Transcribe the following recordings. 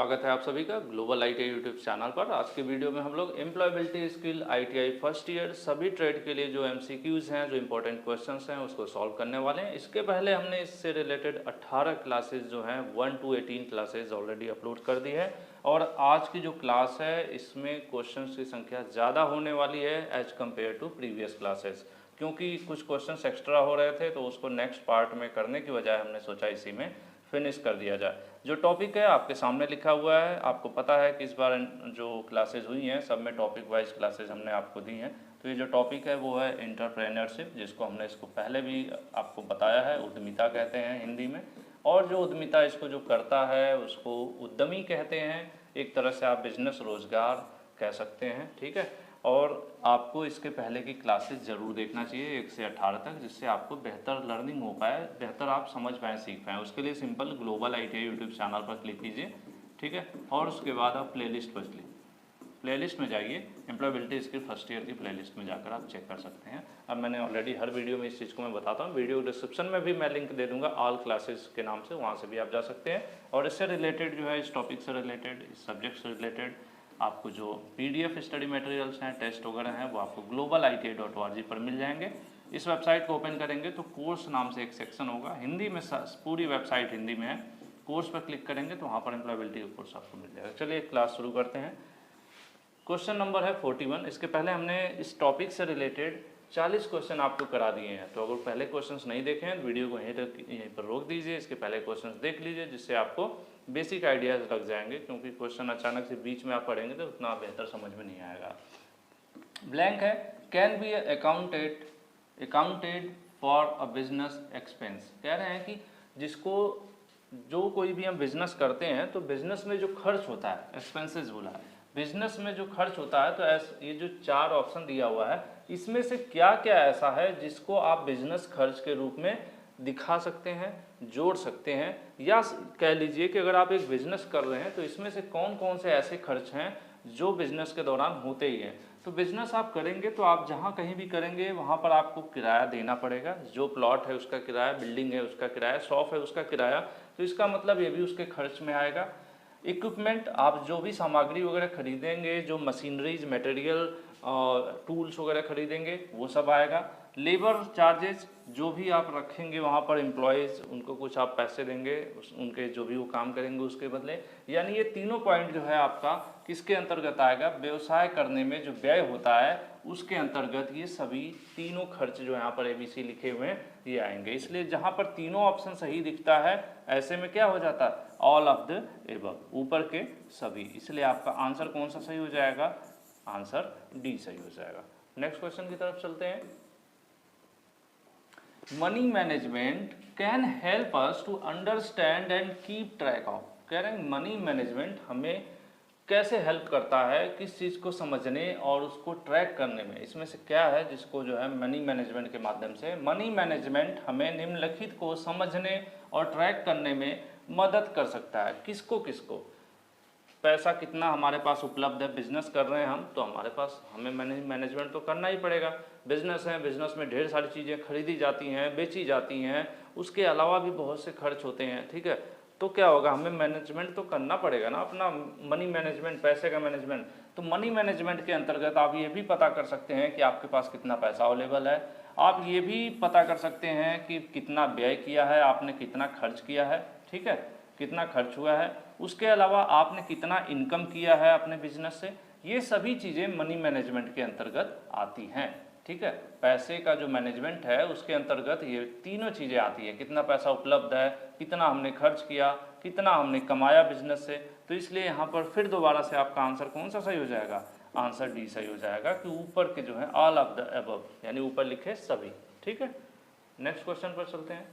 स्वागत है आप सभी का ग्लोबल आईटीआई यूट्यूब चैनल पर। आज के वीडियो में हम लोग employability skill ITI first year सभी ट्रेड के लिए जो एमसीक्यूज़ हैं, जो इंपॉर्टेंट क्वेश्चंस हैं, उसको सॉल्व करने वाले हैं। इसके पहले हमने इससे रिलेटेड 18 क्लासेज जो हैं 1 to 18 क्लासेज ऑलरेडी अपलोड कर दी है और आज की जो क्लास है इसमें क्वेश्चन की संख्या ज़्यादा होने वाली है as compare to previous classes, क्योंकि कुछ क्वेश्चंस एक्स्ट्रा हो रहे थे तो उसको नेक्स्ट पार्ट में करने की बजाय हमने सोचा इसी में फिनिश कर दिया जाए। जो टॉपिक है आपके सामने लिखा हुआ है, आपको पता है कि इस बार जो क्लासेज हुई हैं सब में टॉपिक वाइज क्लासेज हमने आपको दी हैं। तो ये जो टॉपिक है वो है एंटरप्रेन्योरशिप, जिसको हमने इसको पहले भी आपको बताया है, उद्यमिता कहते हैं हिंदी में। और जो उद्यमिता इसको जो करता है उसको उद्यमी कहते हैं, एक तरह से आप बिजनेस रोजगार कह सकते हैं, ठीक है। और आपको इसके पहले की क्लासेस ज़रूर देखना चाहिए 1 से 18 तक, जिससे आपको बेहतर लर्निंग हो पाए, बेहतर आप समझ पाएँ, सीख पाएँ। उसके लिए simple global ITI YouTube channel पर क्लिक कीजिए, ठीक है। और उसके बाद आप प्लेलिस्ट पर प्लेलिस्ट में जाइए, एम्प्लॉयबिलिटी स्किल फर्स्ट ईयर की प्लेलिस्ट में जाकर आप चेक कर सकते हैं। अब मैंने ऑलरेडी हर वीडियो में इस चीज़ को मैं बताता हूँ, वीडियो डिस्क्रिप्शन में भी मैं लिंक दे दूँगा ऑल क्लासेस के नाम से, वहाँ से भी आप जा सकते हैं। और इससे रिलेटेड जो है, इस टॉपिक से रिलेटेड, इस सब्जेक्ट से रिलेटेड आपको जो पीडीएफ स्टडी मटेरियल्स हैं, टेस्ट वगैरह हैं, वो आपको globaliti.org पर मिल जाएंगे। इस वेबसाइट को ओपन करेंगे तो कोर्स नाम से एक सेक्शन होगा, हिंदी में पूरी वेबसाइट हिंदी में है। कोर्स पर क्लिक करेंगे तो वहाँ पर एम्प्लॉयबिलिटी का कोर्स आपको मिल जाएगा। चलिए क्लास शुरू करते हैं। क्वेश्चन नंबर है 41। इसके पहले हमने इस टॉपिक से रिलेटेड 40 क्वेश्चन आपको करा दिए हैं, तो अगर पहले क्वेश्चंस नहीं देखे हैं तो वीडियो को यहीं पर रोक दीजिए, इसके पहले क्वेश्चंस देख लीजिए, जिससे आपको बेसिक आइडियाज़ लग जाएंगे, क्योंकि क्वेश्चन अचानक से बीच में आप पढ़ेंगे तो उतना बेहतर समझ में नहीं आएगा। ब्लैंक है, can be accounted for a business expense. कह रहे हैं कि जिसको जो कोई भी हम बिजनेस करते हैं तो बिजनेस में जो खर्च होता है, एक्सपेंसेस बोला है, बिजनेस में जो खर्च होता है, तो ये जो 4 ऑप्शन दिया हुआ है इसमें से क्या क्या ऐसा है जिसको आप बिजनेस खर्च के रूप में दिखा सकते हैं, जोड़ सकते हैं, या कह लीजिए कि अगर आप एक बिजनेस कर रहे हैं तो इसमें से कौन कौन से ऐसे खर्च हैं जो बिजनेस के दौरान होते ही हैं। तो बिजनेस आप करेंगे तो आप जहाँ कहीं भी करेंगे वहाँ पर आपको किराया देना पड़ेगा, जो प्लॉट है उसका किराया, बिल्डिंग है उसका किराया, शॉप है उसका किराया, तो इसका मतलब ये भी उसके खर्च में आएगा। इक्विपमेंट, आप जो भी सामग्री वगैरह खरीदेंगे, जो मशीनरीज, मटेरियल, टूल्स वगैरह खरीदेंगे, वो सब आएगा। लेबर चार्जेस, जो भी आप रखेंगे वहाँ पर एम्प्लॉयज़, उनको कुछ आप पैसे देंगे, उनके जो भी वो काम करेंगे उसके बदले। यानी ये तीनों पॉइंट जो है आपका किसके अंतर्गत आएगा, व्यवसाय करने में जो व्यय होता है उसके अंतर्गत ये सभी तीनों खर्च जो यहाँ पर ABC लिखे हुए हैं ये आएंगे। इसलिए जहाँ पर तीनों ऑप्शन सही दिखता है ऐसे में क्या हो जाता है, ऑल ऑफ द एबव, ऊपर के सभी। इसलिए आपका आंसर कौन सा सही हो जाएगा, आंसर डी सही हो जाएगा। नेक्स्ट क्वेश्चन की तरफ चलते हैं। Money management can help us to understand and keep track of. कह रहे हैं मनी मैनेजमेंट हमें कैसे हेल्प करता है, किस चीज़ को समझने और उसको ट्रैक करने में। इसमें से क्या है जिसको जो है मनी मैनेजमेंट के माध्यम से, मनी मैनेजमेंट हमें निम्नलिखित को समझने और ट्रैक करने में मदद कर सकता है। किसको किसको, पैसा कितना हमारे पास उपलब्ध है, बिजनेस कर रहे हैं हम तो हमारे पास, हमें मनी मैनेजमेंट तो करना ही पड़ेगा। बिजनेस है, बिजनेस में ढेर सारी चीज़ें खरीदी जाती हैं, बेची जाती हैं, उसके अलावा भी बहुत से खर्च होते हैं, ठीक है। तो क्या होगा, हमें मैनेजमेंट तो करना पड़ेगा ना अपना, मनी मैनेजमेंट, पैसे का मैनेजमेंट। तो मनी मैनेजमेंट के अंतर्गत आप ये भी पता कर सकते हैं कि आपके पास कितना पैसा अवेलेबल है, आप ये भी पता कर सकते हैं कि कितना व्यय किया है आपने, कितना खर्च किया है, ठीक है, कितना खर्च हुआ है, उसके अलावा आपने कितना इनकम किया है अपने बिजनेस से। ये सभी चीज़ें मनी मैनेजमेंट के अंतर्गत आती हैं, ठीक है। पैसे का जो मैनेजमेंट है उसके अंतर्गत ये तीनों चीज़ें आती हैं, कितना पैसा उपलब्ध है, कितना हमने खर्च किया, कितना हमने कमाया बिजनेस से। तो इसलिए यहाँ पर फिर दोबारा से आपका आंसर कौन सा सही हो जाएगा, आंसर डी सही हो जाएगा, कि ऊपर के जो है ऑल ऑफ द अबव, यानी ऊपर लिखे सभी, ठीक है। नेक्स्ट क्वेश्चन पर चलते हैं।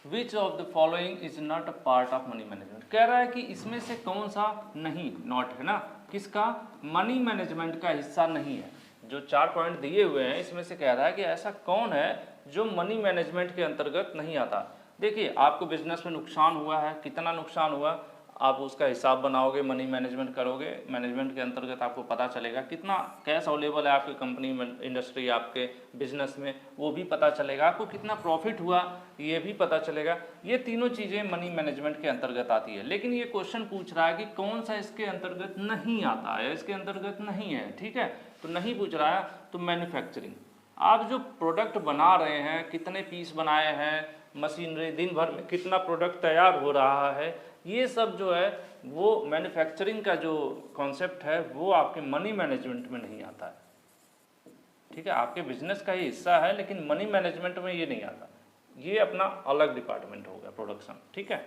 विच of the following is not a part of money management. कह रहा है कि इसमें से कौन सा नहीं, नॉट है ना, किसका, मनी मैनेजमेंट का हिस्सा नहीं है। जो 4 पॉइंट दिए हुए हैं इसमें से कह रहा है कि ऐसा कौन है जो मनी मैनेजमेंट के अंतर्गत नहीं आता। देखिए, आपको बिजनेस में नुकसान हुआ है, कितना नुकसान हुआ, आप उसका हिसाब बनाओगे, मनी मैनेजमेंट करोगे, मैनेजमेंट के अंतर्गत आपको पता चलेगा कितना कैश अवेलेबल है आपकी कंपनी में, इंडस्ट्री, आपके बिजनेस में, वो भी पता चलेगा। आपको कितना प्रॉफिट हुआ ये भी पता चलेगा। ये तीनों चीज़ें मनी मैनेजमेंट के अंतर्गत आती है। लेकिन ये क्वेश्चन पूछ रहा है कि कौन सा इसके अंतर्गत नहीं आता है, इसके अंतर्गत नहीं है, ठीक है, तो नहीं पूछ रहा है। तो मैन्युफैक्चरिंग, आप जो प्रोडक्ट बना रहे हैं, कितने पीस बनाए हैं, मशीनरी दिन भर में कितना प्रोडक्ट तैयार हो रहा है, ये सब जो है वो मैन्युफैक्चरिंग का जो कॉन्सेप्ट है वो आपके मनी मैनेजमेंट में नहीं आता है, ठीक है। आपके बिजनेस का ही हिस्सा है लेकिन मनी मैनेजमेंट में ये नहीं आता, ये अपना अलग डिपार्टमेंट हो गया, प्रोडक्शन, ठीक है।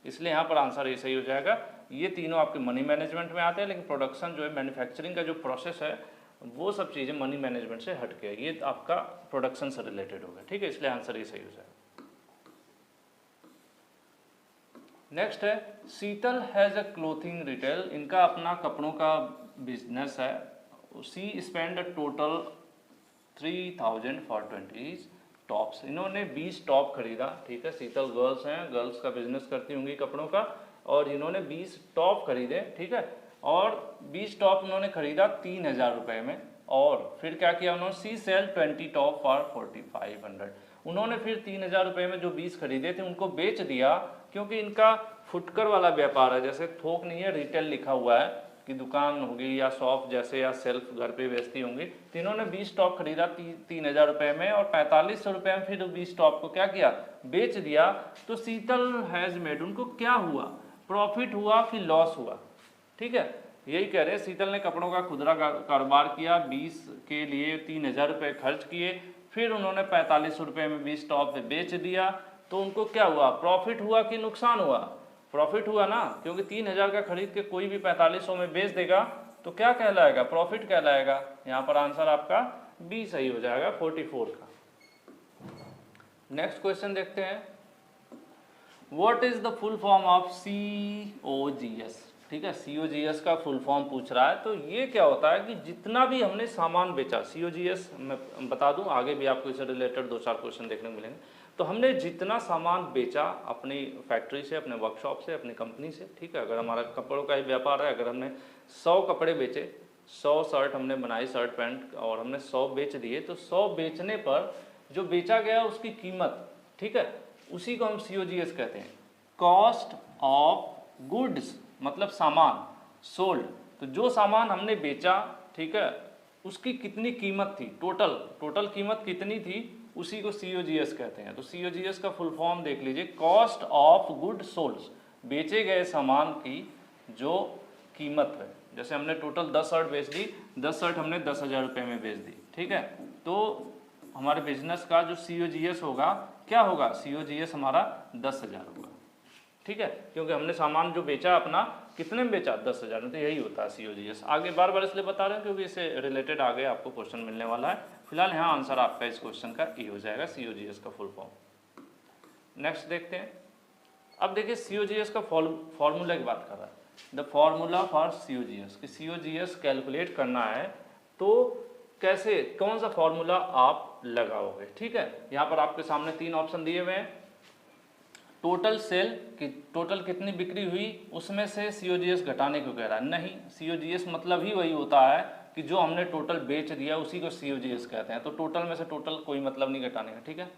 इसलिए यहाँ पर आंसर ये सही हो जाएगा। ये तीनों आपके मनी मैनेजमेंट में आते हैं, लेकिन प्रोडक्शन जो है, मैन्युफैक्चरिंग का जो प्रोसेस है वो सब चीज़ें मनी मैनेजमेंट से हट के, ये आपका प्रोडक्शन से रिलेटेड होगा, ठीक है। इसलिए आंसर ये सही हो जाएगा। नेक्स्ट है शीतल हैज़ अ क्लोथिंग रिटेल, इनका अपना कपड़ों का बिजनेस है। She spend a total 3000 for 20 tops, इन्होंने 20 टॉप खरीदा, ठीक है। शीतल गर्ल्स हैं, गर्ल्स का बिजनेस करती होंगी कपड़ों का, और इन्होंने 20 टॉप खरीदे, ठीक है। और 20 टॉप उन्होंने खरीदा 3000 रुपये में, और फिर क्या किया उन्होंने, सी सेल 20 टॉप फॉर 4500, उन्होंने फिर 3000 रुपये में जो 20 खरीदे थे उनको बेच दिया, क्योंकि इनका फुटकर वाला व्यापार है, जैसे थोक नहीं है, रिटेल लिखा हुआ है कि दुकान होगी या शॉप जैसे, या सेल्फ घर पे बेचती होंगी। तो इन्होंने 20 टॉप खरीदा 3000 रुपये में, और 4500 रुपये में फिर 20 टॉप को क्या किया, बेच दिया। तो शीतल हैज़ मेड, उनको क्या हुआ, प्रॉफिट हुआ कि लॉस हुआ, ठीक है। यही कह रहे हैं, शीतल ने कपड़ों का खुदरा कारोबार किया, 20 के लिए 3000 रुपये खर्च किए, फिर उन्होंने 4500 रुपये में 20 टॉप पे बेच दिया, तो उनको क्या हुआ, प्रॉफिट हुआ कि नुकसान हुआ, प्रॉफिट हुआ ना, क्योंकि 3000 का खरीद के कोई भी 4500 में बेच देगा तो क्या कहलाएगा, प्रॉफिट कहलाएगा। यहाँ पर आंसर आपका बी सही हो जाएगा, 44 का। नेक्स्ट क्वेश्चन देखते हैं, what is the full form of COGS, ठीक है। COGS का फुल फॉर्म पूछ रहा है। तो ये क्या होता है कि जितना भी हमने सामान बेचा, COGS मैं बता दूं, आगे भी आपको इससे रिलेटेड 2-4 क्वेश्चन देखने को मिलेंगे। तो हमने जितना सामान बेचा अपनी फैक्ट्री से, अपने वर्कशॉप से, अपनी कंपनी से, ठीक है। अगर हमारा कपड़ों का ही व्यापार है, अगर हमने 100 कपड़े बेचे, 100 शर्ट हमने बनाई, शर्ट पैंट, और हमने 100 बेच दिए, तो 100 बेचने पर जो बेचा गया उसकी कीमत, ठीक है, उसी को हम COGS कहते हैं, कॉस्ट ऑफ गुड्स, मतलब सामान सोल्ड। तो जो सामान हमने बेचा, ठीक है, उसकी कितनी कीमत थी, टोटल कीमत कितनी थी, उसी को COGS कहते हैं। तो COGS का फुल फॉर्म देख लीजिए, कॉस्ट ऑफ गुड सोल्ड, बेचे गए सामान की जो कीमत है। जैसे हमने टोटल 10 शर्ट बेच दी, 10 शर्ट हमने 10,000 रुपये में बेच दी, ठीक है। तो हमारे बिजनेस का जो COGS होगा, क्या होगा, COGS हमारा 10,000 होगा, ठीक है, क्योंकि हमने सामान जो बेचा अपना, कितने में बेचा, 10,000 में। तो यही होता है COGS। आगे बार बार इसलिए बता रहे हैं क्योंकि इससे रिलेटेड आगे आपको क्वेश्चन मिलने वाला है। फिलहाल यहाँ आंसर आपका इस क्वेश्चन का ई हो जाएगा, COGS का फुल फॉर्म। नेक्स्ट देखते हैं, अब देखिए COGS का फॉर्मूला की बात कर रहा है, द फॉर्मूला फॉर COGS, कि COGS कैलकुलेट करना है तो कैसे, कौन सा फॉर्मूला आप लगाओगे, ठीक है। यहाँ पर आपके सामने 3 ऑप्शन दिए हुए हैं, टोटल सेल की टोटल कितनी बिक्री हुई, उसमें से COGS घटाने को कह रहा है। नहीं, COGS मतलब ही वही होता है कि जो हमने टोटल बेच दिया उसी को COGS कहते हैं। तो टोटल में से टोटल कोई मतलब नहीं घटाने का, ठीक है।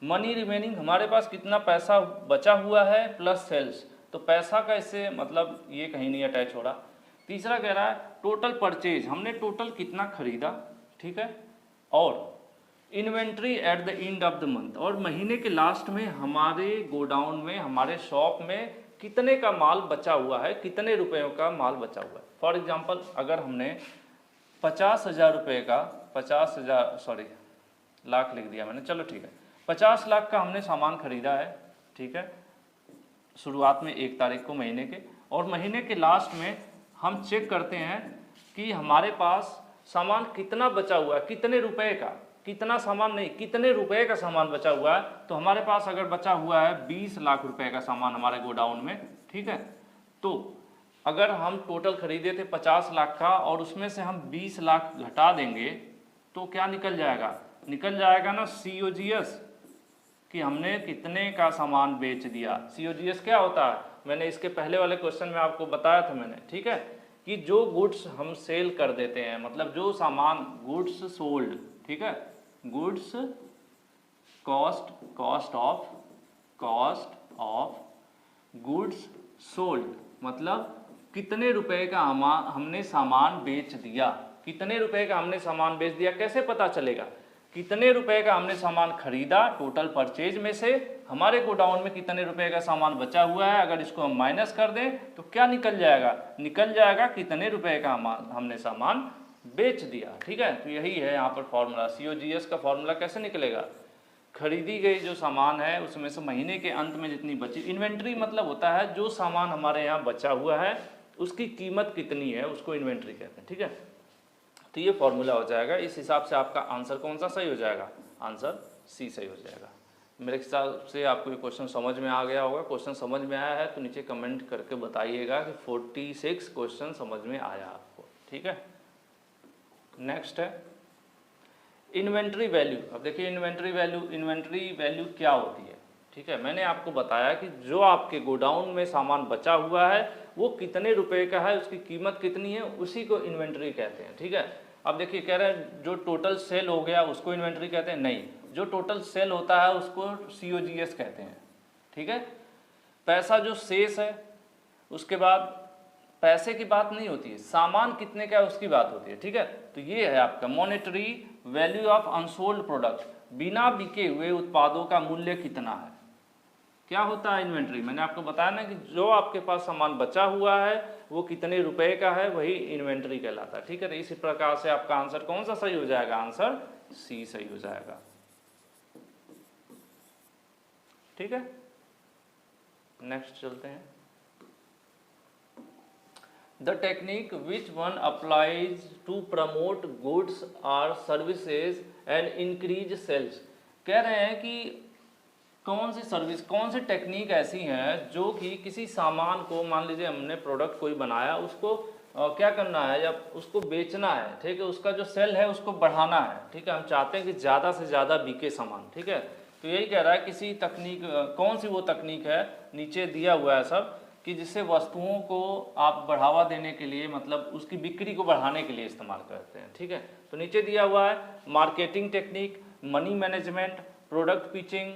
मनी रिमेनिंग, हमारे पास कितना पैसा बचा हुआ है, प्लस सेल्स, तो पैसा का इससे मतलब ये कहीं नहीं अटैच हो रहा। तीसरा कह रहा है टोटल परचेज, हमने टोटल कितना खरीदा, ठीक है, और inventory at the end of the month, और महीने के लास्ट में हमारे गोडाउन में, हमारे शॉप में कितने का माल बचा हुआ है, कितने रुपयों का माल बचा हुआ है। फॉर एग्जांपल, अगर हमने 50,000 रुपये का, 50,000 सॉरी लाख लिख दिया मैंने, चलो ठीक है, 50 लाख का हमने सामान खरीदा है, ठीक है, शुरुआत में 1 तारीख को महीने के, और महीने के लास्ट में हम चेक करते हैं कि हमारे पास सामान कितना बचा हुआ है, कितने रुपए का, कितना सामान नहीं, कितने रुपए का सामान बचा हुआ है। तो हमारे पास अगर बचा हुआ है 20 लाख रुपए का सामान हमारे गोडाउन में, ठीक है, तो अगर हम टोटल खरीदे थे 50 लाख का और उसमें से हम 20 लाख घटा देंगे तो क्या निकल जाएगा, निकल जाएगा ना COGS, कि हमने कितने का सामान बेच दिया। COGS क्या होता है, मैंने इसके पहले वाले क्वेश्चन में आपको बताया था मैंने, ठीक है, कि जो गुड्स हम सेल कर देते हैं, मतलब जो सामान गुड्स सोल्ड, ठीक है, goods cost of goods sold, मतलब कितने रुपए का हमने सामान बेच दिया। कितने रुपए का हमने सामान बेच दिया कैसे पता चलेगा, कितने रुपए का हमने सामान खरीदा, टोटल परचेज में से हमारे गोडाउन में कितने रुपए का सामान बचा हुआ है, अगर इसको हम माइनस कर दें तो क्या निकल जाएगा, निकल जाएगा कितने रुपए का हमने सामान बेच दिया। ठीक है, तो यही है यहाँ पर फॉर्मूला। COGS का फॉर्मूला कैसे निकलेगा, खरीदी गई जो सामान है उसमें से महीने के अंत में जितनी बची, इन्वेंट्री मतलब होता है जो सामान हमारे यहाँ बचा हुआ है उसकी कीमत कितनी है, उसको इन्वेंट्री कहते हैं। ठीक है, तो ये फॉर्मूला हो जाएगा। इस हिसाब से आपका आंसर कौन सा सही हो जाएगा, आंसर C सही हो जाएगा। मेरे हिसाब से आपको ये क्वेश्चन समझ में आ गया होगा। क्वेश्चन समझ में आया है तो नीचे कमेंट करके बताइएगा कि 46 क्वेश्चन समझ में आया आपको। ठीक है, नेक्स्ट है इन्वेंट्री वैल्यू। अब देखिए इन्वेंट्री वैल्यू क्या होती है। ठीक है, मैंने आपको बताया कि जो आपके गोडाउन में सामान बचा हुआ है वो कितने रुपए का है, उसकी कीमत कितनी है, उसी को इन्वेंट्री कहते हैं। ठीक है, अब देखिए कह रहे हैं जो टोटल सेल हो गया उसको इन्वेंट्री कहते हैं, नहीं, जो टोटल सेल होता है उसको COGS कहते हैं। ठीक है, पैसा जो शेष है उसके बाद पैसे की बात नहीं होती है, सामान कितने का है उसकी बात होती है। ठीक है, तो ये है आपका monetary value of unsold product, बिना बिके हुए उत्पादों का मूल्य कितना है, क्या होता है इन्वेंट्री। मैंने आपको बताया ना कि जो आपके पास सामान बचा हुआ है वो कितने रुपए का है, वही इन्वेंट्री कहलाता है। ठीक है, तो इसी प्रकार से आपका आंसर कौन सा सही हो जाएगा, आंसर C सही हो जाएगा। ठीक है, नेक्स्ट चलते हैं। The technique which one applies to promote goods or services and increase sales। कह रहे हैं कि कौन सी सर्विस, कौन सी टेक्निक ऐसी है जो कि किसी सामान को, मान लीजिए हमने प्रोडक्ट कोई बनाया, उसको क्या करना है या उसको बेचना है। ठीक है, उसका जो सेल है उसको बढ़ाना है। ठीक है, हम चाहते हैं कि ज़्यादा से ज़्यादा बिके सामान। ठीक है, तो यही कह रहा है किसी तकनीक, कौन सी वो तकनीक है, नीचे दिया हुआ है सब, कि जिससे वस्तुओं को आप बढ़ावा देने के लिए, मतलब उसकी बिक्री को बढ़ाने के लिए इस्तेमाल करते हैं। ठीक है, तो नीचे दिया हुआ है marketing technique, money management, product pitching,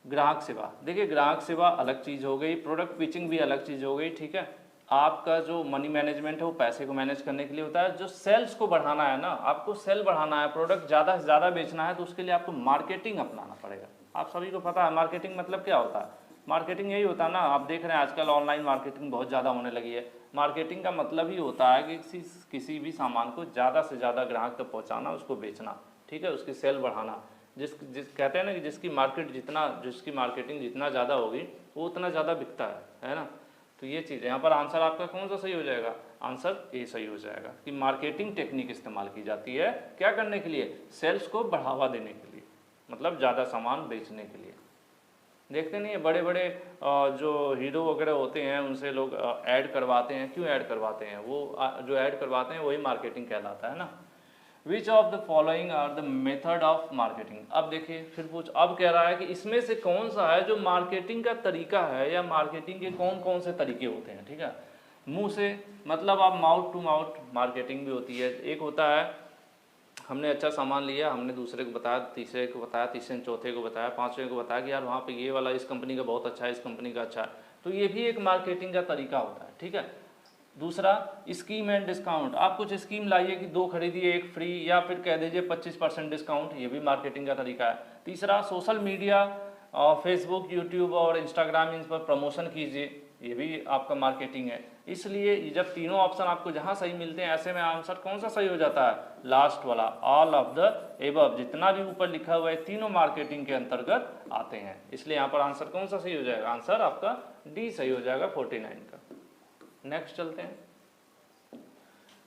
ग्राहक सेवा। देखिए ग्राहक सेवा अलग चीज़ हो गई, प्रोडक्ट पिचिंग भी अलग चीज़ हो गई। ठीक है, आपका जो मनी मैनेजमेंट है वो पैसे को मैनेज करने के लिए होता है, जो सेल्स को बढ़ाना है ना, आपको सेल बढ़ाना है, प्रोडक्ट ज़्यादा से ज़्यादा बेचना है, तो उसके लिए आपको मार्केटिंग अपनाना पड़ेगा। आप सभी को पता है मार्केटिंग मतलब क्या होता है, मार्केटिंग यही होता है ना, आप देख रहे हैं आजकल ऑनलाइन मार्केटिंग बहुत ज़्यादा होने लगी है। मार्केटिंग का मतलब ही होता है कि किसी भी सामान को ज़्यादा से ज़्यादा ग्राहक तक पहुँचाना, उसको बेचना। ठीक है, उसकी सेल बढ़ाना, जिस कहते हैं ना कि जिसकी मार्केटिंग जितना ज़्यादा होगी वो उतना ज़्यादा बिकता है ना। तो ये चीज़ है, यहाँ पर आंसर आपका कौन सा सही हो जाएगा, आंसर A सही हो जाएगा कि मार्केटिंग टेक्निक इस्तेमाल की जाती है क्या करने के लिए, सेल्स को बढ़ावा देने के लिए, मतलब ज़्यादा सामान बेचने के लिए। देखते नहीं है बड़े बड़े जो हीरो वगैरह होते हैं उनसे लोग ऐड करवाते हैं, क्यों ऐड करवाते हैं, वो जो ऐड करवाते हैं वही मार्केटिंग कहलाता है ना। Which of the following are the method of marketing. अब देखिए फिर अब कह रहा है कि इसमें से कौन सा है जो मार्केटिंग का तरीका है, या मार्केटिंग के कौन कौन से तरीके होते हैं। ठीक है, मुंह से मतलब आप माउथ टू माउथ मार्केटिंग भी होती है। एक होता है हमने अच्छा सामान लिया, हमने दूसरे को बताया, तीसरे को बताया, तीसरे ने चौथे को बताया, पांचवें को बताया कि यार वहाँ पे ये वाला इस कंपनी का बहुत अच्छा है, इस कंपनी का अच्छा है, तो ये भी एक मार्केटिंग का तरीका होता है। ठीक है, दूसरा स्कीम एंड डिस्काउंट, आप कुछ स्कीम लाइए कि 2 खरीदिए 1 फ्री, या फिर कह दीजिए 25% डिस्काउंट, ये भी मार्केटिंग का तरीका है। तीसरा सोशल मीडिया, फेसबुक, यूट्यूब और इंस्टाग्राम, इन पर प्रमोशन कीजिए, ये भी आपका मार्केटिंग है। इसलिए जब तीनों ऑप्शन आपको जहाँ सही मिलते हैं ऐसे में आंसर कौन सा सही हो जाता है, लास्ट वाला, ऑल ऑफ द एबव, जितना भी ऊपर लिखा हुआ है तीनों मार्केटिंग के अंतर्गत आते हैं। इसलिए यहाँ पर आंसर कौन सा सही हो जाएगा, आंसर आपका D सही हो जाएगा 49 का। नेक्स्ट चलते हैं,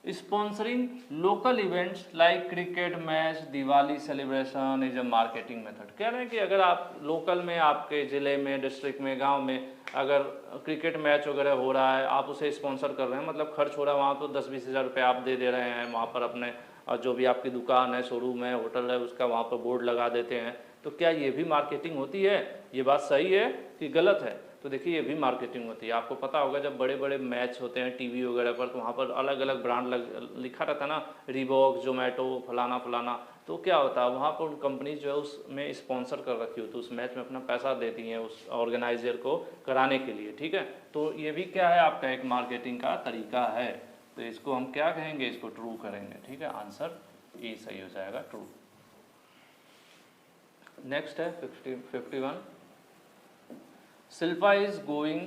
sponsoring local events like cricket match, Diwali celebration is a marketing method. कह रहे हैं कि अगर आप लोकल में, आपके ज़िले में, डिस्ट्रिक्ट में, गांव में अगर क्रिकेट मैच वगैरह हो रहा है, आप उसे स्पॉन्सर कर रहे हैं, मतलब खर्च हो रहा है वहाँ, तो 10-20 हज़ार रुपये आप दे रहे हैं वहाँ पर अपने, जो भी आपकी दुकान है, शोरूम है, होटल है, उसका वहाँ पर बोर्ड लगा देते हैं, तो क्या ये भी मार्केटिंग होती है? ये बात सही है कि गलत है? तो देखिए ये भी मार्केटिंग होती है। आपको पता होगा जब बड़े बड़े मैच होते हैं टीवी वगैरह पर, तो वहाँ पर अलग अलग ब्रांड लिखा रहता है ना, रीबॉक, जोमेटो, फलाना फलाना। तो क्या होता है वहाँ पर कंपनी जो है उसमें स्पॉन्सर कर रखी होती है, उस मैच में अपना पैसा देती हैं उस ऑर्गेनाइजर को कराने के लिए, ठीक है। तो ये भी क्या है, आपका एक मार्केटिंग का तरीका है। तो इसको हम क्या कहेंगे, इसको ट्रू करेंगे, ठीक है। आंसर ए सही हो जाएगा, ट्रू। नेक्स्ट है 51। Shilpa is going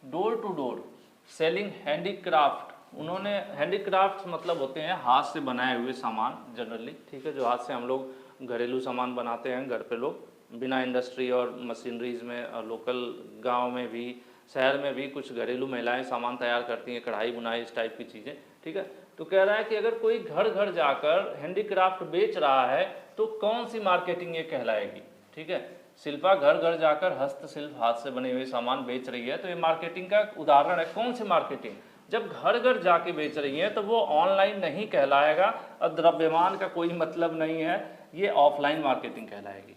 door to door selling handicraft. उन्होंने, हैंडीक्राफ्ट मतलब होते हैं हाथ से बनाए हुए सामान जनरली, ठीक है, जो हाथ से हम लोग घरेलू सामान बनाते हैं घर पे लोग, बिना इंडस्ट्री और मशीनरीज में। और लोकल गांव में भी, शहर में भी कुछ घरेलू महिलाएं सामान तैयार करती हैं, कढ़ाई बुनाई इस टाइप की चीज़ें, ठीक है। तो कह रहा है कि अगर कोई घर घर जाकर हैंडीक्राफ्ट बेच रहा है तो कौन सी मार्केटिंग ये कहलाएगी, ठीक है। शिल्पा घर घर जाकर हस्तशिल्प हाथ से बने हुए सामान बेच रही है, तो ये मार्केटिंग का उदाहरण है। कौन सी मार्केटिंग? जब घर घर जाके बेच रही है तो वो ऑनलाइन नहीं कहलाएगा, और द्रव्यमान का कोई मतलब नहीं है, ये ऑफलाइन मार्केटिंग कहलाएगी,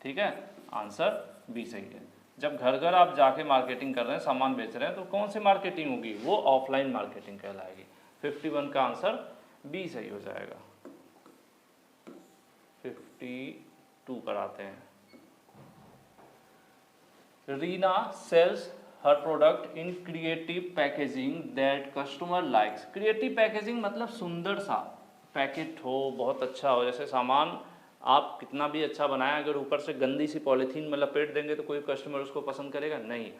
ठीक है। आंसर बी सही है। जब घर घर आप जाके मार्केटिंग कर रहे हैं, सामान बेच रहे हैं, तो कौन सी मार्केटिंग होगी? वो ऑफलाइन मार्केटिंग कहलाएगी। 51 का आंसर बी सही हो जाएगा। 52 पर आते हैं। Reena sells her product in creative packaging that customer likes. Creative packaging मतलब सुंदर सा पैकेट हो, बहुत अच्छा हो। जैसे सामान आप कितना भी अच्छा बनाएं, अगर ऊपर से गंदी सी पॉलीथीन में लपेट देंगे तो कोई कस्टमर उसको पसंद करेगा नहीं।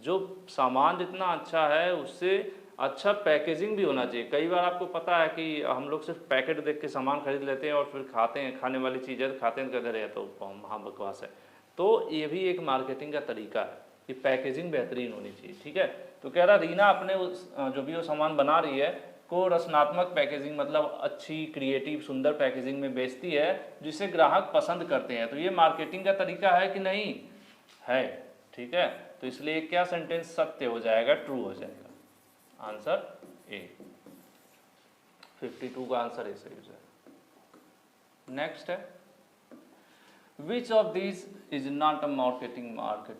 जो सामान जितना अच्छा है उससे अच्छा पैकेजिंग भी होना चाहिए। कई बार आपको पता है कि हम लोग सिर्फ पैकेट देख के सामान खरीद लेते हैं और फिर खाते हैं, खाने वाली चीज़ है तो खाते हैं, कहते रहे तो हाँ बकवास है। तो ये भी एक मार्केटिंग का तरीका है कि पैकेजिंग बेहतरीन होनी चाहिए, ठीक है। तो कह रहा रीना अपने उस जो भी वो सामान बना रही है को रचनात्मक पैकेजिंग मतलब अच्छी क्रिएटिव सुंदर पैकेजिंग में बेचती है, जिसे ग्राहक पसंद करते हैं। तो ये मार्केटिंग का तरीका है कि नहीं है, ठीक है। तो इसलिए क्या सेंटेंस सत्य हो जाएगा, ट्रू हो जाएगा। Answer A. 52 का आंसर ए सही हो जाएगा। नेक्स्ट है which of this is not a marketing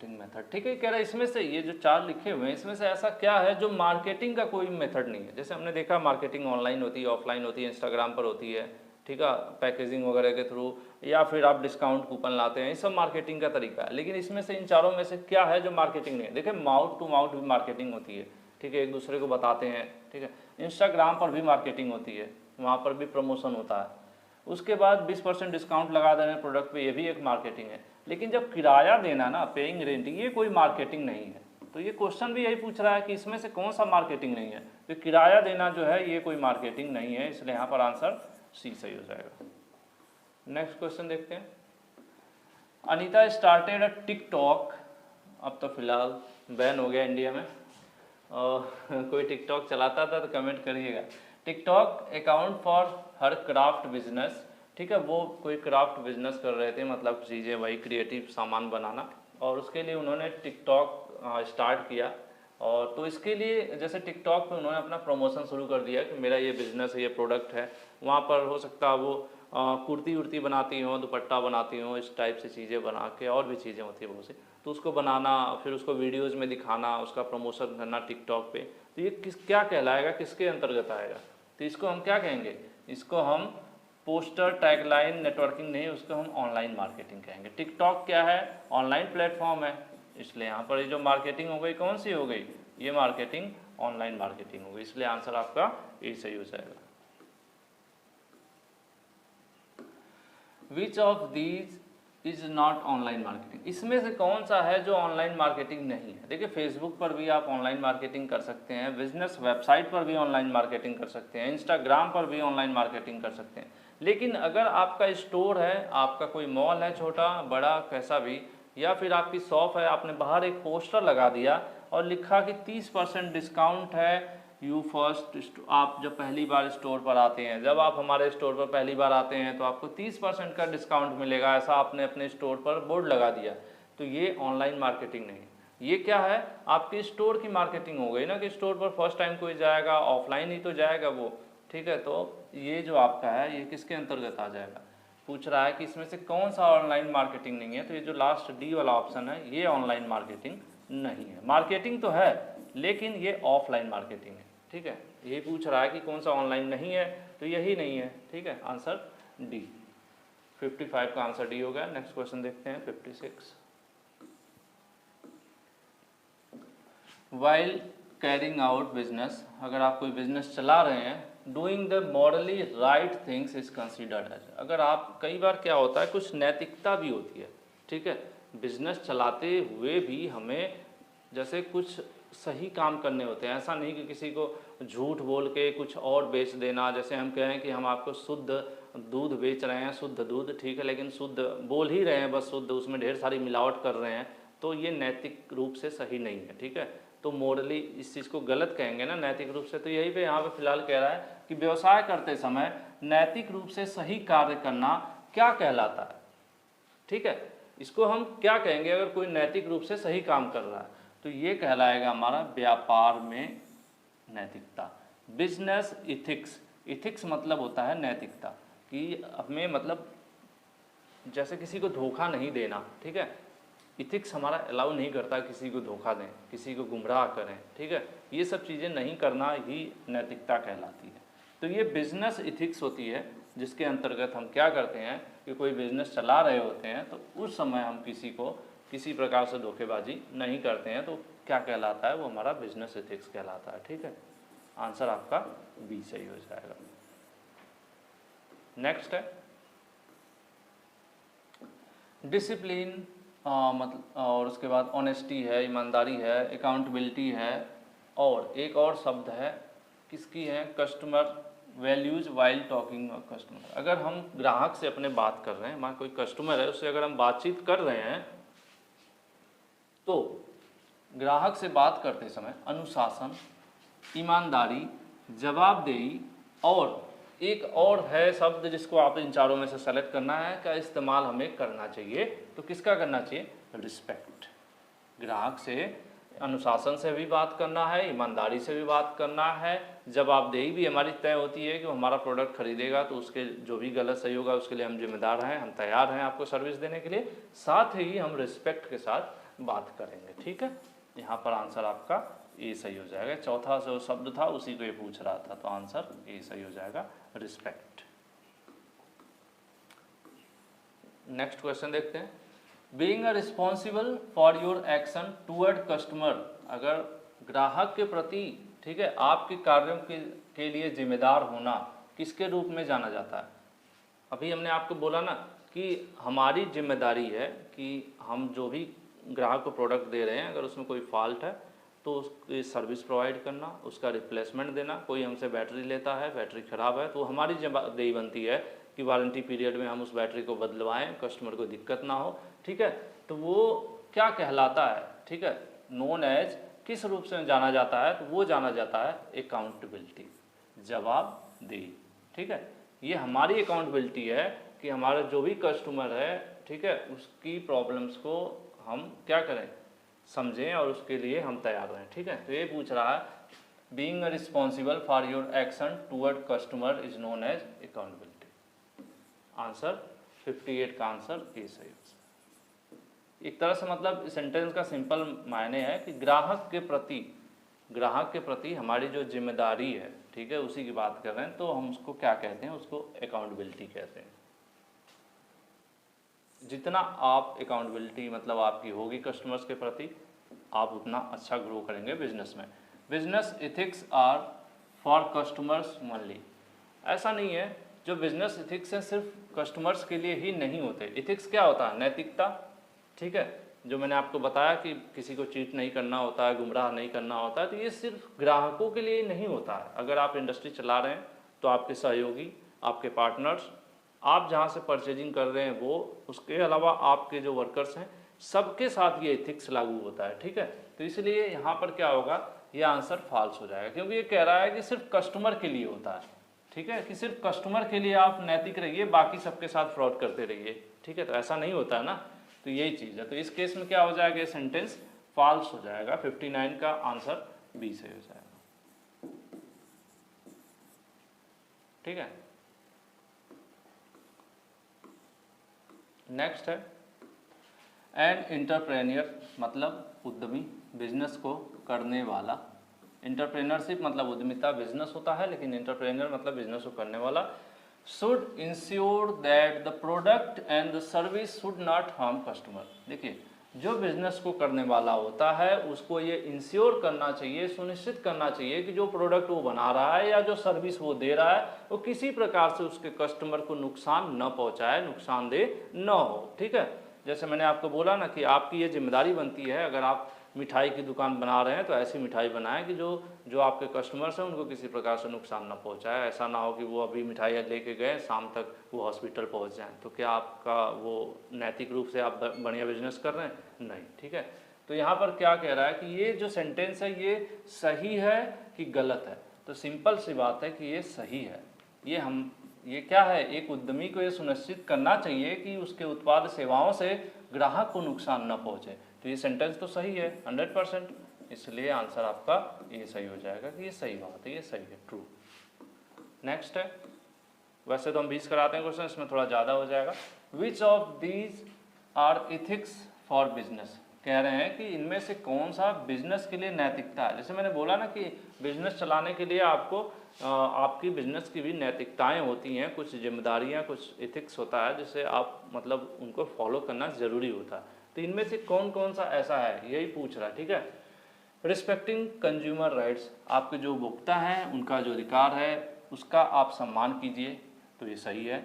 method, ठीक है। कह रहा है इसमें से, ये जो 4 लिखे हुए हैं इसमें से ऐसा क्या है जो मार्केटिंग का कोई मेथड नहीं है। जैसे हमने देखा मार्केटिंग ऑनलाइन होती है, ऑफलाइन होती है, इंस्टाग्राम पर होती है, ठीक है, पैकेजिंग वगैरह के थ्रू, या फिर आप डिस्काउंट कूपन लाते हैं, ये सब मार्केटिंग का तरीका है। लेकिन इसमें से इन चारों में से क्या है जो मार्केटिंग नहीं है? देखिए माउथ टू माउथ भी मार्केटिंग होती है, ठीक है, एक दूसरे को बताते हैं, ठीक है। इंस्टाग्राम पर भी मार्केटिंग होती है, वहाँ पर भी प्रमोशन होता है। उसके बाद 20% डिस्काउंट लगा देना प्रोडक्ट पे, ये भी एक मार्केटिंग है। लेकिन जब किराया देना ना, पेइंग रेंटिंग, ये कोई मार्केटिंग नहीं है। तो ये क्वेश्चन भी यही पूछ रहा है कि इसमें से कौन सा मार्केटिंग नहीं है। तो किराया देना जो है ये कोई मार्केटिंग नहीं है, इसलिए यहाँ पर आंसर सी सही हो जाएगा। नेक्स्ट क्वेश्चन देखते हैं। अनीता स्टार्टेड अ टिकटॉक, अब तो फिलहाल बैन हो गया इंडिया में, और कोई टिकटॉक चलाता था तो कमेंट करिएगा। TikTok account for her craft business, ठीक है, वो कोई क्राफ्ट बिजनेस कर रहे थे, मतलब चीज़ें वही क्रिएटिव सामान बनाना, और उसके लिए उन्होंने टिकटॉक स्टार्ट किया। और तो इसके लिए जैसे टिकटॉक पे उन्होंने अपना प्रमोशन शुरू कर दिया कि मेरा ये बिज़नेस है, ये प्रोडक्ट है। वहाँ पर हो सकता है वो कुर्ती उर्ती बनाती हों, दुपट्टा बनाती हों, इस टाइप से चीज़ें बना के, और भी चीज़ें होती है बहुत सी, तो उसको बनाना, फिर उसको वीडियोज़ में दिखाना, उसका प्रमोशन करना टिकटॉक पे। तो ये क्या कहलाएगा, किसके अंतर्गत आएगा? तो इसको हम क्या कहेंगे? इसको हम पोस्टर, टैगलाइन, नेटवर्किंग नहीं, उसको हम ऑनलाइन मार्केटिंग कहेंगे। टिकटॉक क्या है? ऑनलाइन प्लेटफॉर्म है, इसलिए यहाँ पर ये जो मार्केटिंग हो गई कौन सी हो गई? ये मार्केटिंग ऑनलाइन मार्केटिंग हो गई, इसलिए आंसर आपका ए सही हो जाएगा। Which of these is not online marketing, इसमें से कौन सा है जो ऑनलाइन मार्केटिंग नहीं है? देखिए फेसबुक पर भी आप ऑनलाइन मार्केटिंग कर सकते हैं, बिजनेस वेबसाइट पर भी ऑनलाइन मार्केटिंग कर सकते हैं, इंस्टाग्राम पर भी ऑनलाइन मार्केटिंग कर सकते हैं। लेकिन अगर आपका स्टोर है, आपका कोई मॉल है, छोटा बड़ा कैसा भी, या फिर आपकी शॉप है, आपने बाहर एक पोस्टर लगा दिया और लिखा कि 30% डिस्काउंट है, यू फर्स्ट, आप जब पहली बार स्टोर पर आते हैं, जब आप हमारे स्टोर पर पहली बार आते हैं तो आपको 30% का डिस्काउंट मिलेगा, ऐसा आपने अपने स्टोर पर बोर्ड लगा दिया, तो ये ऑनलाइन मार्केटिंग नहीं है। ये क्या है? आपके स्टोर की मार्केटिंग हो गई ना, कि स्टोर पर फर्स्ट टाइम कोई जाएगा, ऑफलाइन ही तो जाएगा वो, ठीक है। तो ये जो आपका है ये किसके अंतर्गत आ जाएगा? पूछ रहा है कि इसमें से कौन सा ऑनलाइन मार्केटिंग नहीं है, तो ये जो लास्ट डी वाला ऑप्शन है ये ऑनलाइन मार्केटिंग नहीं है। मार्केटिंग तो है लेकिन ये ऑफलाइन मार्केटिंग है, ठीक है। ये पूछ रहा है कि कौन सा ऑनलाइन नहीं है, तो यही नहीं है, ठीक है। आंसर डी, 55 का आंसर डी हो गया। नेक्स्ट क्वेश्चन देखते हैं 56। वाइल कैरिंग आउट बिजनेस, अगर आप कोई बिजनेस चला रहे हैं, doing the morally right things is considered as, अगर आप, कई बार क्या होता है कुछ नैतिकता भी होती है, ठीक है। बिजनेस चलाते हुए भी हमें जैसे कुछ सही काम करने होते हैं, ऐसा नहीं कि किसी को झूठ बोल के कुछ और बेच देना। जैसे हम कहें कि हम आपको शुद्ध दूध बेच रहे हैं, शुद्ध दूध, ठीक है, लेकिन शुद्ध बोल ही रहे हैं बस शुद्ध, उसमें ढेर सारी मिलावट कर रहे हैं, तो ये नैतिक रूप से सही नहीं है, ठीक है। तो मोरली इस चीज़ को गलत कहेंगे ना नैतिक रूप से। तो यही पे यहाँ पे फिलहाल कह रहा है कि व्यवसाय करते समय नैतिक रूप से सही कार्य करना क्या कहलाता है, ठीक है। इसको हम क्या कहेंगे अगर कोई नैतिक रूप से सही काम कर रहा है, तो ये कहलाएगा हमारा व्यापार में नैतिकता। बिजनेस इथिक्स, इथिक्स मतलब होता है नैतिकता, कि हमें मतलब जैसे किसी को धोखा नहीं देना, ठीक है। इथिक्स हमारा अलाउ नहीं करता किसी को धोखा दें, किसी को गुमराह करें, ठीक है। ये सब चीज़ें नहीं करना ही नैतिकता कहलाती है। तो ये बिजनेस इथिक्स होती है, जिसके अंतर्गत हम क्या करते हैं कि कोई बिजनेस चला रहे होते हैं तो उस समय हम किसी को किसी प्रकार से धोखेबाजी नहीं करते हैं, तो क्या कहलाता है, वो हमारा बिजनेस इथिक्स कहलाता है, ठीक है। आंसर आपका बी सही हो जाएगा। नेक्स्ट है डिसिप्लिन, मतलब, और उसके बाद ऑनेस्टी है, ईमानदारी है, अकाउंटेबिलिटी है, और एक और शब्द है किसकी है, customer values while talking customer. अगर हम ग्राहक से अपने बात कर रहे हैं, हमारा कोई कस्टमर है, उससे अगर हम बातचीत कर रहे हैं, तो ग्राहक से बात करते समय अनुशासन, ईमानदारी, जवाबदेही, और एक और है शब्द जिसको आप इन चारों में से सेलेक्ट करना है, का इस्तेमाल हमें करना चाहिए। तो किसका करना चाहिए, रिस्पेक्ट। ग्राहक से अनुशासन से भी बात करना है, ईमानदारी से भी बात करना है, जवाबदेही भी हमारी तय होती है कि वो हमारा प्रोडक्ट खरीदेगा तो उसके जो भी गलत सही होगा उसके लिए हम जिम्मेदार हैं, हम तैयार हैं आपको सर्विस देने के लिए, साथ ही हम रिस्पेक्ट के साथ बात करेंगे, ठीक है। यहाँ पर आंसर आपका ए सही हो जाएगा। चौथा जो शब्द था उसी को ये पूछ रहा था, तो आंसर ए सही हो जाएगा, रिस्पेक्ट। नेक्स्ट क्वेश्चन देखते हैं, being a responsible for your action toward customer, अगर ग्राहक के प्रति, ठीक है, आपके कार्यों के लिए जिम्मेदार होना किसके रूप में जाना जाता है। अभी हमने आपको बोला ना कि हमारी जिम्मेदारी है कि हम जो भी ग्राहक को प्रोडक्ट दे रहे हैं, अगर उसमें कोई फॉल्ट है तो उसकी सर्विस प्रोवाइड करना, उसका रिप्लेसमेंट देना। कोई हमसे बैटरी लेता है, बैटरी ख़राब है, तो हमारी जवाबदेही बनती है कि वारंटी पीरियड में हम उस बैटरी को बदलवाएं, कस्टमर को दिक्कत ना हो, ठीक है। तो वो क्या कहलाता है, ठीक है, नोन एज, किस रूप से जाना जाता है, तो वो जाना जाता है अकाउंटेबिलिटी, जवाबदेही, ठीक है। ये हमारी अकाउंटेबिलिटी है कि हमारा जो भी कस्टमर है, ठीक है, उसकी प्रॉब्लम्स को हम क्या करें, समझें और उसके लिए हम तैयार रहें, ठीक है। तो ये पूछ रहा है being responsible for your action toward customer is known as accountability. Answer 58 का आंसर ए सही है। एक तरह से मतलब सेंटेंस का सिंपल मायने है कि ग्राहक के प्रति हमारी जो जिम्मेदारी है, ठीक है, उसी की बात कर रहे हैं, तो हम उसको क्या कहते हैं, उसको अकाउंटेबिलिटी कहते हैं। जितना आप अकाउंटेबिलिटी मतलब आपकी होगी कस्टमर्स के प्रति, आप उतना अच्छा ग्रो करेंगे बिजनेस में। Business ethics are for customers only, ऐसा नहीं है, जो बिजनेस इथिक्स हैं सिर्फ कस्टमर्स के लिए ही नहीं होते। इथिक्स क्या होता है, नैतिकता, ठीक है, जो मैंने आपको बताया कि किसी को चीट नहीं करना होता है, गुमराह नहीं करना होता है, तो ये सिर्फ ग्राहकों के लिए नहीं होता है। अगर आप इंडस्ट्री चला रहे हैं तो आपके सहयोगी, आपके पार्टनर्स, आप जहाँ से परचेजिंग कर रहे हैं वो, उसके अलावा आपके जो वर्कर्स हैं, सबके साथ ये एथिक्स लागू होता है, ठीक है। तो इसलिए यहाँ पर क्या होगा, ये आंसर फॉल्स हो जाएगा, क्योंकि ये कह रहा है कि सिर्फ कस्टमर के लिए होता है, ठीक है, कि सिर्फ कस्टमर के लिए आप नैतिक रहिए, बाकी सबके साथ फ्रॉड करते रहिए, ठीक है। तो ऐसा नहीं होता है ना, तो यही चीज़ है। तो इस केस में क्या हो जाएगा, ये सेंटेंस फॉल्स हो जाएगा। 59 का आंसर बी से हो जाएगा, ठीक है। नेक्स्ट है एन एंटरप्रेन्योर, मतलब उद्यमी, बिजनेस को करने वाला। एंटरप्रेन्योरशिप मतलब उद्यमिता, बिजनेस होता है, लेकिन एंटरप्रेन्योर मतलब बिजनेस को करने वाला। Should ensure that the product and the service should not harm customer. देखिए, जो बिजनेस को करने वाला होता है उसको ये इंश्योर करना चाहिए, सुनिश्चित करना चाहिए कि जो प्रोडक्ट वो बना रहा है या जो सर्विस वो दे रहा है वो किसी प्रकार से उसके कस्टमर को नुकसान न पहुंचाए, नुकसानदेह न हो। ठीक है, जैसे मैंने आपको बोला ना कि आपकी ये जिम्मेदारी बनती है, अगर आप मिठाई की दुकान बना रहे हैं तो ऐसी मिठाई बनाएं कि जो आपके कस्टमर्स हैं उनको किसी प्रकार से नुकसान ना पहुंचाए। ऐसा ना हो कि वो अभी मिठाई लेके गए, शाम तक वो हॉस्पिटल पहुंच जाएं, तो क्या आपका वो नैतिक रूप से आप बढ़िया बिजनेस कर रहे हैं? नहीं। ठीक है, तो यहाँ पर क्या कह रहा है कि ये जो सेंटेंस है ये सही है कि गलत है? तो सिंपल सी बात है कि ये सही है। ये क्या है, एक उद्यमी को ये सुनिश्चित करना चाहिए कि उसके उत्पाद सेवाओं से ग्राहक को नुकसान न पहुंचे। तो ये सेंटेंस तो सही है 100%, इसलिए आंसर आपका ये सही हो जाएगा कि ये सही बात है, ये सही है, ट्रू। नेक्स्ट है, वैसे तो हम 20 कराते हैं क्वेश्चन, इसमें थोड़ा ज़्यादा हो जाएगा। Which of these are ethics for business? कह रहे हैं कि इनमें से कौन सा बिजनेस के लिए नैतिकता है। जैसे मैंने बोला ना कि बिजनेस चलाने के लिए आपको आपकी बिजनेस की भी नैतिकताएं होती हैं, कुछ जिम्मेदारियां, कुछ एथिक्स होता है जिससे आप मतलब उनको फॉलो करना ज़रूरी होता है। तो इनमें से कौन कौन सा ऐसा है, यही पूछ रहा है। ठीक है, रिस्पेक्टिंग कंज्यूमर राइट्स, आपके जो उपभोक्ता हैं उनका जो अधिकार है उसका आप सम्मान कीजिए, तो ये सही है।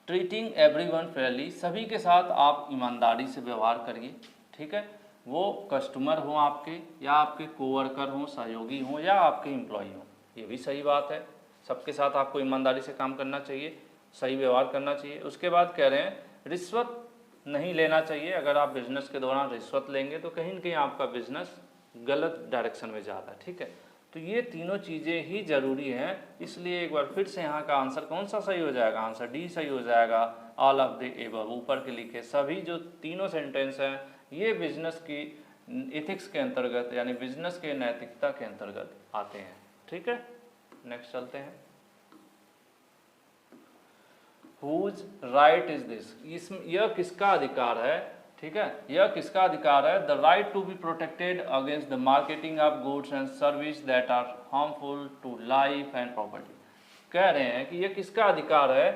ट्रीटिंग एवरीवन फेयरली, सभी के साथ आप ईमानदारी से व्यवहार करिए। ठीक है, वो कस्टमर हों आपके, या आपके कोवर्कर हों, सहयोगी हों, या आपके एम्प्लॉई हों, ये भी सही बात है। सबके साथ आपको ईमानदारी से काम करना चाहिए, सही व्यवहार करना चाहिए। उसके बाद कह रहे हैं रिश्वत नहीं लेना चाहिए। अगर आप बिजनेस के दौरान रिश्वत लेंगे तो कहीं न कहीं आपका बिजनेस गलत डायरेक्शन में जाता है। ठीक है, तो ये तीनों चीज़ें ही जरूरी हैं, इसलिए एक बार फिर से यहाँ का आंसर कौन सा सही हो जाएगा? आंसर डी सही हो जाएगा, ऑल ऑफ द एबव। ऊपर के लिखे सभी जो तीनों सेंटेंस हैं ये बिजनेस की एथिक्स के अंतर्गत यानी बिजनेस के नैतिकता के अंतर्गत आते हैं। ठीक है, नेक्स्ट चलते हैं। Whose right is this? इसमें यह किसका अधिकार है? ठीक है, यह किसका अधिकार है? The right to be protected against the marketing of goods and service that are harmful to life and property. कह रहे हैं कि यह किसका अधिकार है?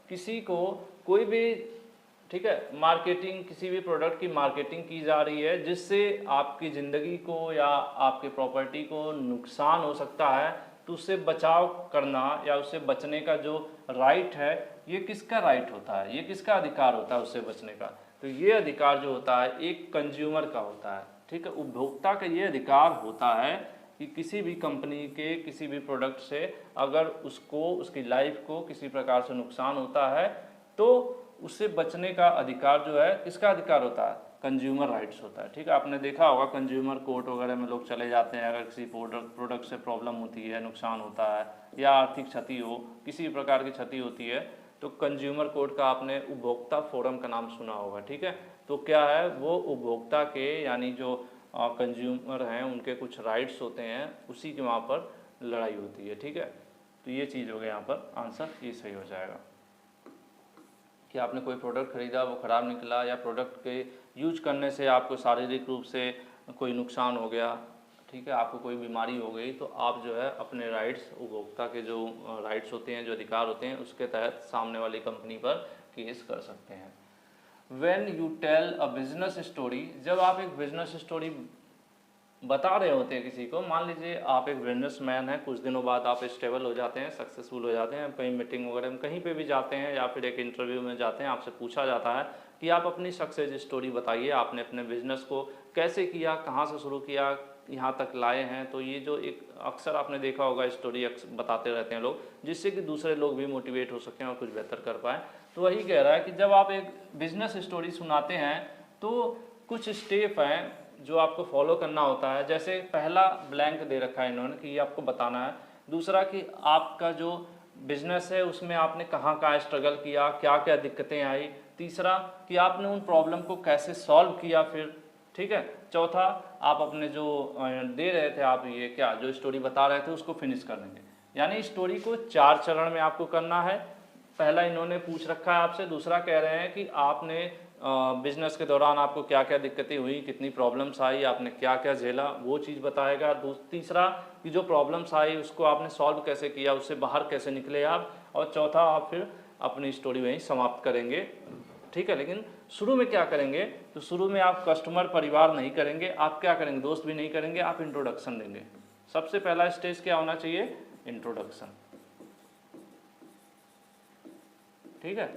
किसी को कोई भी, ठीक है, मार्केटिंग, किसी भी प्रोडक्ट की मार्केटिंग की जा रही है जिससे आपकी ज़िंदगी को या आपके प्रॉपर्टी को नुकसान हो सकता है, तो उससे बचाव करना या उससे बचने का जो राइट है, ये किसका राइट होता है? ये किसका अधिकार होता है उससे बचने का? तो ये अधिकार जो होता है एक कंज्यूमर का होता है। ठीक है, उपभोक्ता का ये अधिकार होता है कि किसी भी कंपनी के किसी भी प्रोडक्ट से अगर उसको, उसकी लाइफ को किसी प्रकार से नुकसान होता है तो उससे बचने का अधिकार जो है किसका अधिकार होता है? कंज्यूमर राइट्स होता है। ठीक है, आपने देखा होगा कंज्यूमर कोर्ट वगैरह में लोग चले जाते हैं अगर किसी प्रोडक्ट से प्रॉब्लम होती है, नुकसान होता है या आर्थिक क्षति हो, किसी प्रकार की क्षति होती है, तो कंज्यूमर कोर्ट का आपने उपभोक्ता फोरम का नाम सुना होगा। ठीक है, तो क्या है, वो उपभोक्ता के यानी जो कंज्यूमर हैं उनके कुछ राइट्स होते हैं, उसी के वहाँ पर लड़ाई होती है। ठीक है, तो ये चीज़ हो गई, यहाँ पर आंसर ये सही हो जाएगा कि आपने कोई प्रोडक्ट खरीदा, वो ख़राब निकला, या प्रोडक्ट के यूज करने से आपको शारीरिक रूप से कोई नुकसान हो गया, ठीक है, आपको कोई बीमारी हो गई, तो आप जो है अपने राइट्स, उपभोक्ता के जो राइट्स होते हैं, जो अधिकार होते हैं, उसके तहत सामने वाली कंपनी पर केस कर सकते हैं। When you tell a business story, जब आप एक बिजनेस स्टोरी बता रहे होते हैं किसी को, मान लीजिए आप एक बिजनेसमैन हैं, कुछ दिनों बाद आप स्टेबल हो जाते हैं, सक्सेसफुल हो जाते हैं, कहीं मीटिंग वगैरह में कहीं पे भी जाते हैं या फिर एक इंटरव्यू में जाते हैं, आपसे पूछा जाता है कि आप अपनी सक्सेस स्टोरी बताइए, आपने अपने बिजनेस को कैसे किया, कहाँ से शुरू किया, यहाँ तक लाए हैं। तो ये जो एक अक्सर आपने देखा होगा स्टोरी बताते रहते हैं लोग, जिससे कि दूसरे लोग भी मोटिवेट हो सकें और कुछ बेहतर कर पाएँ। तो वही कह रहा है कि जब आप एक बिजनेस स्टोरी सुनाते हैं तो कुछ स्टेप हैं जो आपको फॉलो करना होता है। जैसे पहला ब्लैंक दे रखा है इन्होंने कि ये आपको बताना है, दूसरा कि आपका जो बिजनेस है उसमें आपने कहाँ कहाँ स्ट्रगल किया, क्या क्या दिक्कतें आई, तीसरा कि आपने उन प्रॉब्लम को कैसे सॉल्व किया फिर, ठीक है, चौथा आप अपने जो दे रहे थे, आप ये क्या जो स्टोरी बता रहे थे उसको फिनिश कर देंगे। यानी स्टोरी को 4 चरण में आपको करना है। पहला इन्होंने पूछ रखा है आपसे, दूसरा कह रहे हैं कि आपने बिजनेस के दौरान आपको क्या क्या दिक्कतें हुई, कितनी प्रॉब्लम्स आई, आपने क्या क्या झेला, वो चीज़ बताएगा। तीसरा कि जो प्रॉब्लम्स आई उसको आपने सॉल्व कैसे किया, उससे बाहर कैसे निकले आप, और चौथा आप फिर अपनी स्टोरी वहीं समाप्त करेंगे। ठीक है, लेकिन शुरू में क्या करेंगे, तो शुरू में आप कस्टमर परिवार नहीं करेंगे, आप क्या करेंगे, दोस्त भी नहीं करेंगे, आप इंट्रोडक्शन देंगे। सबसे पहला स्टेज क्या होना चाहिए, इंट्रोडक्शन। ठीक है,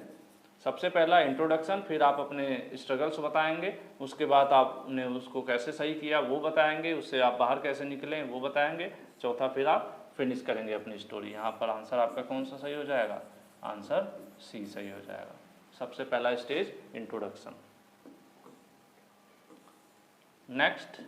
सबसे पहला इंट्रोडक्शन, फिर आप अपने स्ट्रगल्स बताएंगे, उसके बाद आपने उसको कैसे सही किया वो बताएंगे, उससे आप बाहर कैसे निकले वो बताएंगे, चौथा फिर आप फिनिश करेंगे अपनी स्टोरी। यहाँ पर आंसर आपका कौन सा सही हो जाएगा, आंसर सी सही हो जाएगा। सबसे पहला स्टेज इंट्रोडक्शन। नेक्स्ट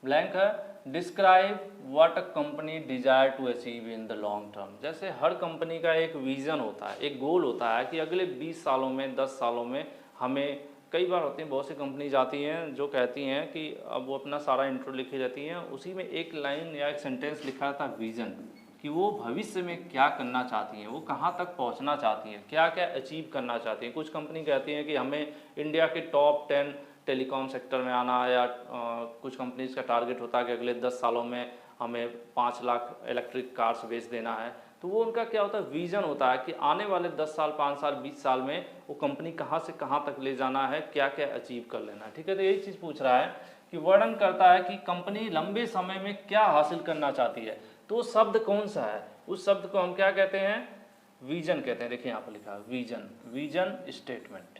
ब्लैंक है, describe what a company desire to achieve in the long term. जैसे हर कंपनी का एक विजन होता है, एक गोल होता है कि अगले 20 सालों में, 10 सालों में हमें, कई बार होती हैं बहुत सी कंपनी जाती हैं जो कहती हैं कि अब वो अपना सारा इंट्रो लिखी रहती हैं, उसी में एक लाइन या एक सेंटेंस लिखा था विजन, कि वो भविष्य में क्या करना चाहती हैं, वो कहाँ तक पहुँचना चाहती हैं, क्या क्या अचीव करना चाहती हैं। कुछ कंपनी कहती हैं कि हमें इंडिया के टॉप 10 टेलीकॉम सेक्टर में आना है, या कुछ कंपनीज का टारगेट होता है कि अगले 10 सालों में हमें 5 लाख इलेक्ट्रिक कार्स बेच देना है। तो वो उनका क्या होता है, विजन होता है कि आने वाले 10 साल, 5 साल, 20 साल में वो कंपनी कहाँ से कहाँ तक ले जाना है, क्या क्या अचीव कर लेना है। ठीक है, तो यही चीज़ पूछ रहा है कि वर्णन करता है कि कंपनी लंबे समय में क्या हासिल करना चाहती है। तो शब्द कौन सा है, उस शब्द को हम क्या कहते हैं, विजन कहते हैं। देखिए यहाँ पर लिखा है विजन, विजन स्टेटमेंट।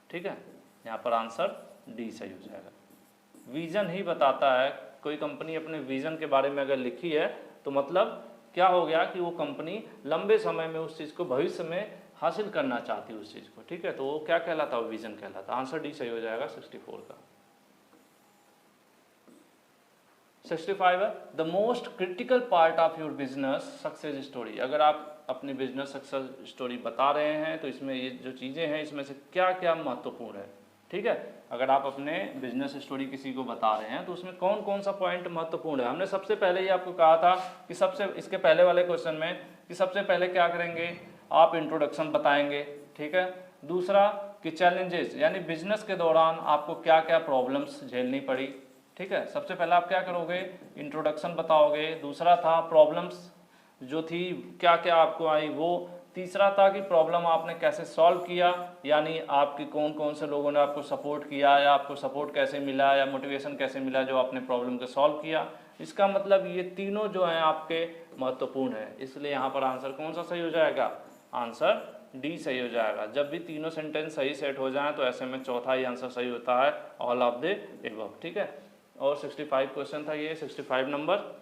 ठीक है, यहाँ पर आंसर डी सही हो जाएगा। विजन ही बताता है, कोई कंपनी अपने विजन के बारे में अगर लिखी है तो मतलब क्या हो गया कि वो कंपनी लंबे समय में उस चीज़ को भविष्य में हासिल करना चाहती है उस चीज़ को। ठीक है, तो वो क्या कहलाता है, विजन कहलाता है। आंसर डी सही हो जाएगा 64 का। 65 है, the most critical part of your business success story. अगर आप अपनी बिजनेस सक्सेस स्टोरी बता रहे हैं तो इसमें ये जो चीज़ें हैं इसमें से क्या क्या महत्वपूर्ण है। ठीक है, अगर आप अपने बिजनेस स्टोरी किसी को बता रहे हैं तो उसमें कौन कौन सा पॉइंट महत्वपूर्ण है। हमने सबसे पहले ही आपको कहा था कि सबसे, इसके पहले वाले क्वेश्चन में, कि सबसे पहले क्या करेंगे, आप इंट्रोडक्शन बताएंगे। ठीक है, दूसरा कि चैलेंजेस, यानी बिजनेस के दौरान आपको क्या क्या प्रॉब्लम्स झेलनी पड़ी। ठीक है, सबसे पहले आप क्या करोगे, इंट्रोडक्शन बताओगे। दूसरा था प्रॉब्लम्स जो थी क्या क्या आपको आई वो। तीसरा था कि प्रॉब्लम आपने कैसे सॉल्व किया, यानी आपकी कौन कौन से लोगों ने आपको सपोर्ट किया, या आपको सपोर्ट कैसे मिला, या मोटिवेशन कैसे मिला जो आपने प्रॉब्लम को सॉल्व किया। इसका मतलब ये तीनों जो हैं आपके महत्वपूर्ण है, इसलिए यहाँ पर आंसर कौन सा सही हो जाएगा, आंसर डी सही हो जाएगा। जब भी तीनों सेंटेंस सही सेट हो जाएं तो ऐसे में चौथा ही आंसर सही होता है, ऑल ऑफ द एबव। ठीक है, और 65 क्वेश्चन था ये, 65 नंबर।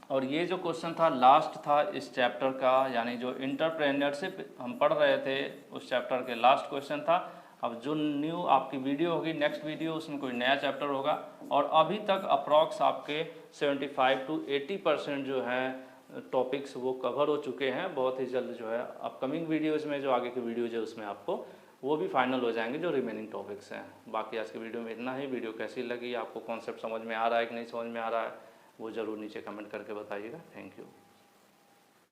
और ये जो क्वेश्चन था लास्ट था इस चैप्टर का, यानी जो एंटरप्रेन्योरशिप हम पढ़ रहे थे उस चैप्टर के लास्ट क्वेश्चन था। अब जो न्यू आपकी वीडियो होगी, नेक्स्ट वीडियो, उसमें कोई नया चैप्टर होगा। और अभी तक अप्रॉक्स आपके 75 to 80% जो है टॉपिक्स वो कवर हो चुके हैं। बहुत ही जल्द जो है अपकमिंग वीडियोज़ में जो आगे की वीडियोज़ है उसमें आपको वो भी फाइनल हो जाएंगे जो रिमेनिंग टॉपिक्स हैं। बाकी आज की वीडियो में इतना ही। वीडियो कैसी लगी, आपको कॉन्सेप्ट समझ में आ रहा है कि नहीं समझ में आ रहा है, वो ज़रूर नीचे कमेंट करके बताइएगा। Thank you.